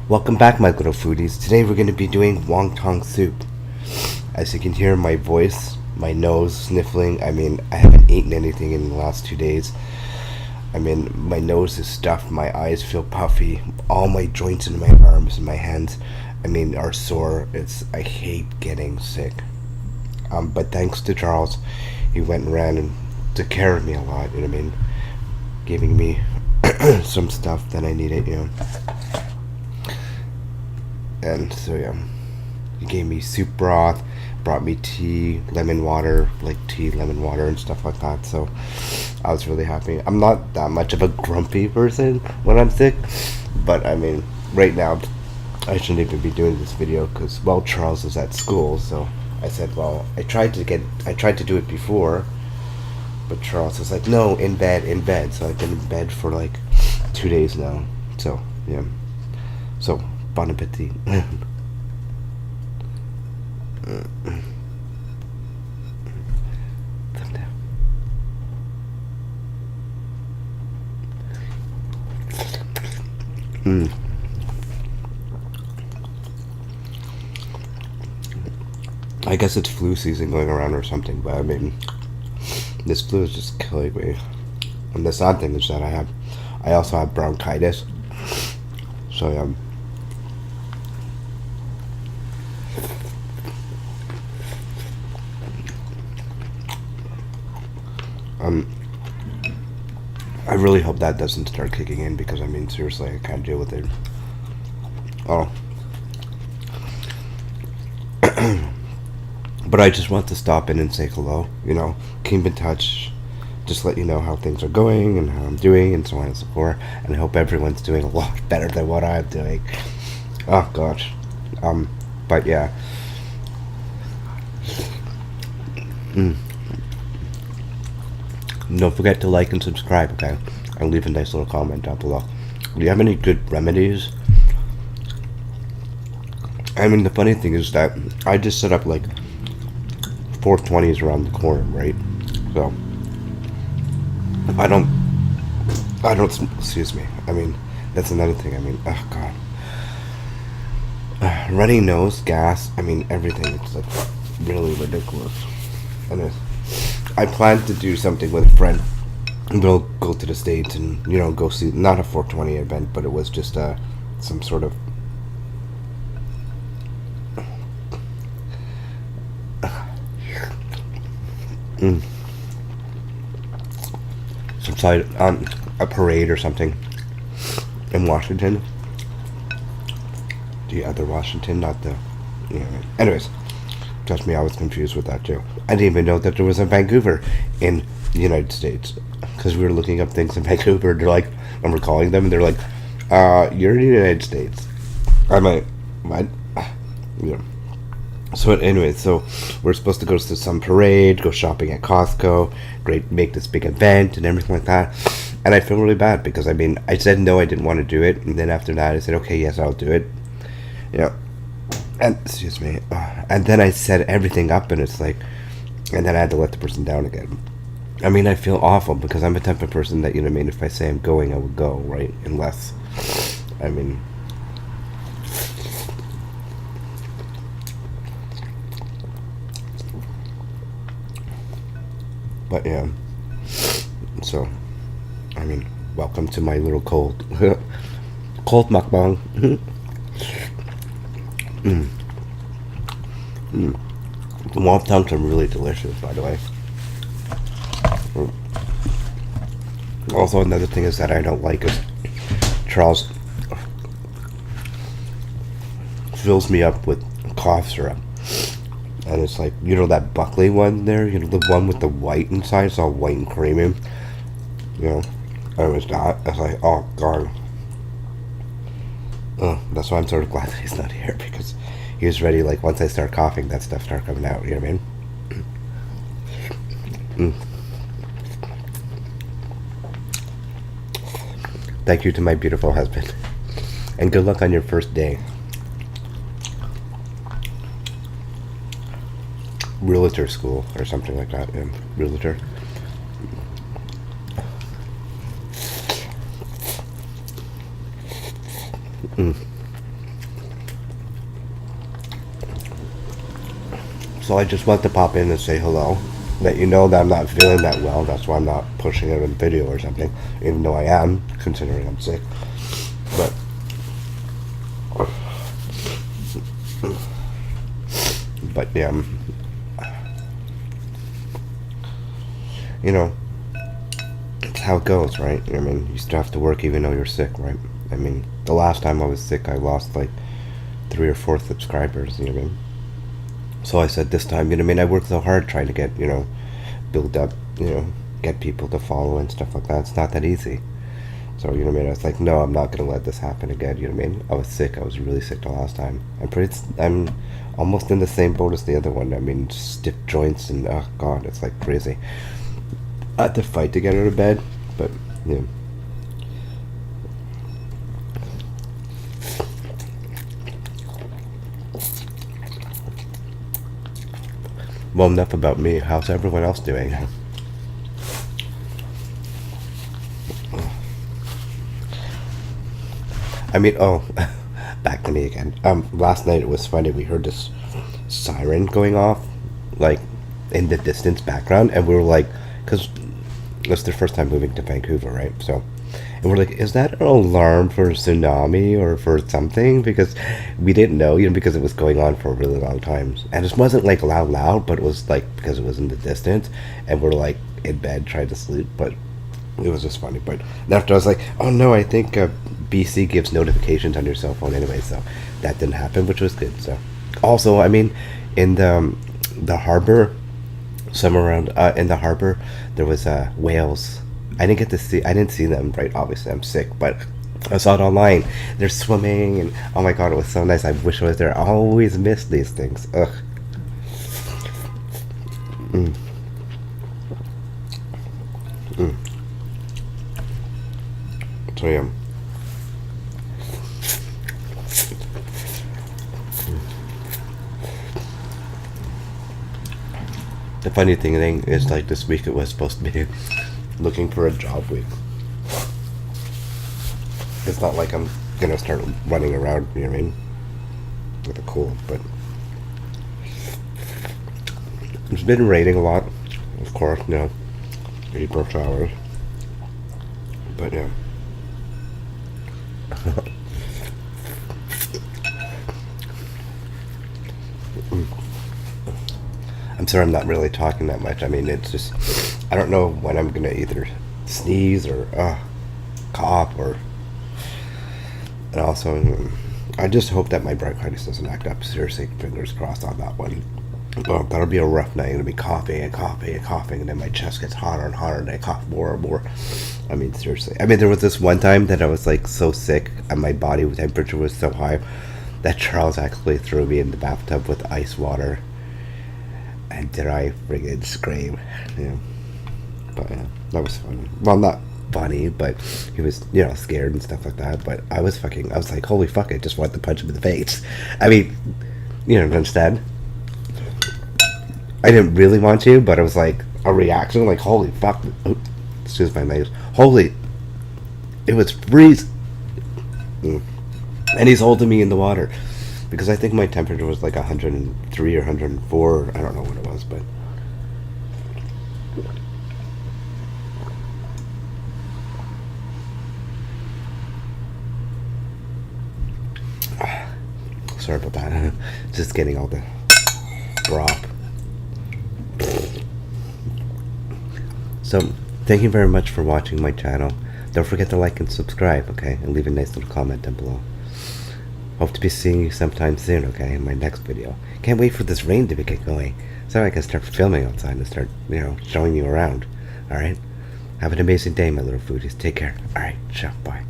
Welcome back, my little foodies. Today we're going to be doing wonton soup. As you can hear, my voice, my nose sniffling. I haven't eaten anything in the last 2 days. My nose is stuffed, my eyes feel puffy, all my joints in my arms and my hands, are sore. I hate getting sick. But thanks to Charles, he went and ran and took care of me a lot, giving me some stuff that I needed. And so he gave me soup broth, brought me tea, lemon water, lemon water and stuff like that. So I was really happy. I'm not that much of a grumpy person when I'm sick, but right now I shouldn't even be doing this video because Charles is at school. So I said, I tried to do it before, but Charles was like, no, in bed. So I've been in bed for 2 days now. So so bon appetit. I guess it's flu season going around or something, but this flu is just killing me. And the sad thing is that I also have bronchitis. So I really hope that doesn't start kicking in because seriously, I can't deal with it. Oh. But I just want to stop in and say hello, keep in touch, just let you know how things are going and how I'm doing and so on and so forth. And I hope everyone's doing a lot better than what I'm doing. Oh gosh. But yeah. Don't forget to like and subscribe, okay? And leave a nice little comment down below. Do you have any good remedies? The funny thing is that I just set up 420s around the corner, right? So I don't, excuse me. That's another thing. Oh God. Runny nose, gas, everything. It's really ridiculous. Anyways, I plan to do something with a friend. We'll go to the States and, go see, not a 420 event, but it was just some sort of some side a parade or something in Washington. The other Washington, not the anyways, trust me, I was confused with that too. I didn't even know that there was a Vancouver in the United States because we were looking up things in Vancouver. They're like, and we're calling them and they're like, you're in the United States. I'm like, what? So anyway, so we're supposed to go to some parade, go shopping at Costco, make this big event and everything like that. And I feel really bad because I said no, I didn't want to do it, and then after that I said okay, yes, I'll do it. And excuse me, and then I set everything up, and it's and then I had to let the person down again. I feel awful because I'm the type of person that if I say I'm going, I will go, right? Unless but yeah, so welcome to my little cold mukbang. The wontons are really delicious, by the way. Also, another thing is that I don't like is Charles fills me up with cough syrup. And it's that Buckley one there, the one with the white inside, it's all white and creamy. And it's not. It's oh God. That's why I'm sort of glad that he's not here because he was ready, once I start coughing, that stuff start coming out, you know what I mean? Thank you to my beautiful husband. And good luck on your first day. Realtor school or something like that. Realtor. So I just want to pop in and say hello. Let you know that I'm not feeling that well. That's why I'm not pushing it in video or something. Even though I am, considering I'm sick. But yeah, you know, it's how it goes, right? I mean, you still have to work even though you're sick, right? I mean, the last time I was sick, I lost like 3 or 4 subscribers, you know what I mean? So I said this time, you know what I mean? I worked so hard trying to get, you know, build up, you know, get people to follow and stuff like that. It's not that easy. So, you know what I mean? I was like, no, I'm not going to let this happen again, you know what I mean? I was sick. I was really sick the last time. I'm almost in the same boat as the other one. I mean, stiff joints and, oh, God, it's like crazy. I had to fight to get out of bed, but, yeah. Well, enough about me. How's everyone else doing? I mean, oh, back to me again. Last night it was funny. We heard this siren going off, like, in the distance background, and we were like, because it's their first time moving to Vancouver, right? So, and we're like, is that an alarm for a tsunami or for something? Because we didn't know, you know, because it was going on for a really long time. And it wasn't like loud, but it was like, because it was in the distance, and we're like in bed trying to sleep, but it was just funny. But after I was like, oh no, I think BC gives notifications on your cell phone anyway, so that didn't happen, which was good. So, also, I mean, in the harbor, somewhere around in the harbor, there was whales. I didn't see them, right? Obviously, I'm sick, but I saw it online. They're swimming, and oh my God, it was so nice. I wish I was there. I always miss these things. Ugh. Mm. Mm. So yeah. The funny thing is, like, this week it was supposed to be looking for a job week. It's not like I'm gonna start running around, you know what I mean, with a cold, but it's been raining a lot, of course, you know, April showers, but yeah. I'm sorry I'm not really talking that much. I mean, it's just, I don't know when I'm gonna either sneeze or cough or, and also, I just hope that my bronchitis doesn't act up. Seriously, fingers crossed on that one. Oh, that'll be a rough night. It'll be coughing and coughing and coughing, and then my chest gets hotter and hotter, and I cough more and more. I mean, seriously. I mean, there was this one time that I was like so sick, and my body temperature was so high that Charles actually threw me in the bathtub with ice water. And did I friggin' scream? Yeah. But yeah, that was funny. Well, not funny, but he was, you know, scared and stuff like that. But I was like, holy fuck, I just want to punch him in the face. I mean, you know, understand? I didn't really want to, but it was like a reaction, like, holy fuck. Oh, excuse my nose. Holy, it was freezing. And he's holding me in the water. Because I think my temperature was like 103 or 104. I don't know what it was, but sorry about that. Just getting all the broth. So, thank you very much for watching my channel. Don't forget to like and subscribe, okay? And leave a nice little comment down below. Hope to be seeing you sometime soon, okay, in my next video. Can't wait for this rain to get going, so I can start filming outside and start, you know, showing you around. Alright? Have an amazing day, my little foodies. Take care. Alright, ciao, bye.